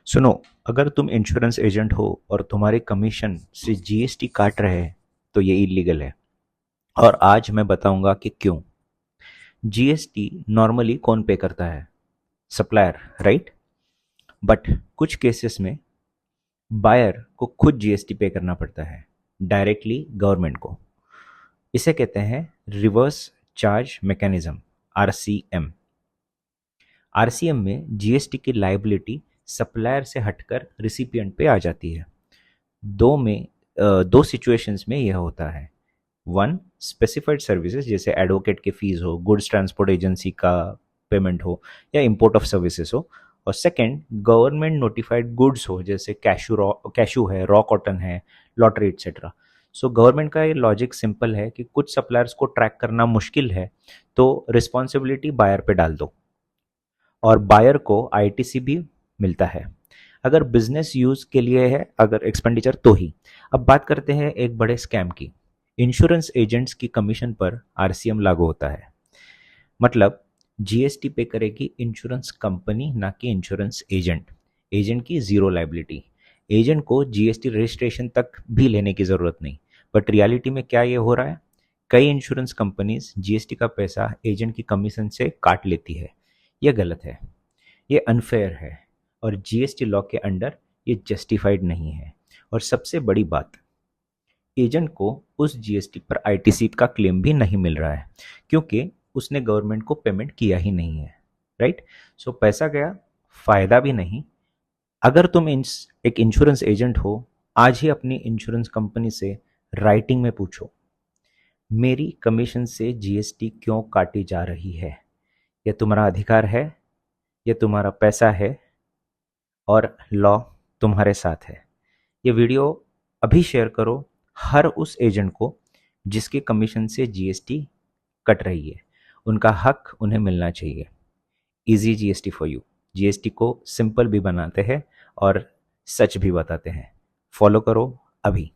सुनो, अगर तुम इंश्योरेंस एजेंट हो और तुम्हारे कमीशन से जीएसटी काट रहे हैं तो ये इलीगल है। और आज मैं बताऊंगा कि क्यों। जीएसटी नॉर्मली कौन पे करता है? Supplier, right. बट कुछ केसेस में बायर को खुद जीएसटी पे करना पड़ता है, डायरेक्टली गवर्नमेंट को। इसे कहते हैं reverse charge mechanism, RCM. RCM में जीएसटी की लाइबिलिटी सप्लायर से हटकर रिसिपिएंट पे आ जाती है। दो सिचुएशंस में यह होता है। वन, स्पेसिफाइड सर्विसेज जैसे एडवोकेट की फीस हो, गुड्स ट्रांसपोर्ट एजेंसी का पेमेंट हो, या इंपोर्ट ऑफ सर्विसेज हो। और सेकंड, गवर्नमेंट नोटिफाइड गुड्स हो जैसे कैशू है, रॉ कॉटन है, लॉटरी एक्सेट्रा। सो गवर्नमेंट का ये लॉजिक सिंपल है कि कुछ सप्लायर्स को ट्रैक करना मुश्किल है, तो रिस्पॉन्सिबिलिटी बायर पे डाल दो और बायर को आईटीसी भी मिलता है। अगर बिजनेस यूज के लिए है, अगर एक्सपेंडिचर तो ही। अब बात करते हैं एक बड़े स्कैम की। इंश्योरेंस एजेंट्स की कमीशन पर आरसीएम लागू होता है। मतलब जीएसटी पे करेगी इंश्योरेंस कंपनी, ना कि इंश्योरेंस एजेंट। एजेंट की जीरो लाइबिलिटी। एजेंट को जीएसटी रजिस्ट्रेशन तक भी लेने की जरूरत नहीं। बट रियलिटी में क्या ये हो रहा है? कई इंश्योरेंस कंपनीज जीएसटी का पैसा एजेंट की कमीशन से काट लेती है। यह गलत है, ये अनफेयर है, और जीएसटी लॉ के अंडर ये जस्टिफाइड नहीं है। और सबसे बड़ी बात, एजेंट को उस जीएसटी पर आईटीसी का क्लेम भी नहीं मिल रहा है, क्योंकि उसने गवर्नमेंट को पेमेंट किया ही नहीं है। राइट। सो पैसा गया, फायदा भी नहीं। अगर तुम एक इंश्योरेंस एजेंट हो, आज ही अपनी इंश्योरेंस कंपनी से राइटिंग में पूछो, मेरी कमीशन से जीएसटी क्यों काटी जा रही है? यह तुम्हारा अधिकार है, यह तुम्हारा पैसा है, और लॉ तुम्हारे साथ है। ये वीडियो अभी शेयर करो हर उस एजेंट को जिसके कमीशन से जीएसटी कट रही है। उनका हक उन्हें मिलना चाहिए। Easy GST for you. GST को सिंपल भी बनाते हैं और सच भी बताते हैं। फॉलो करो अभी।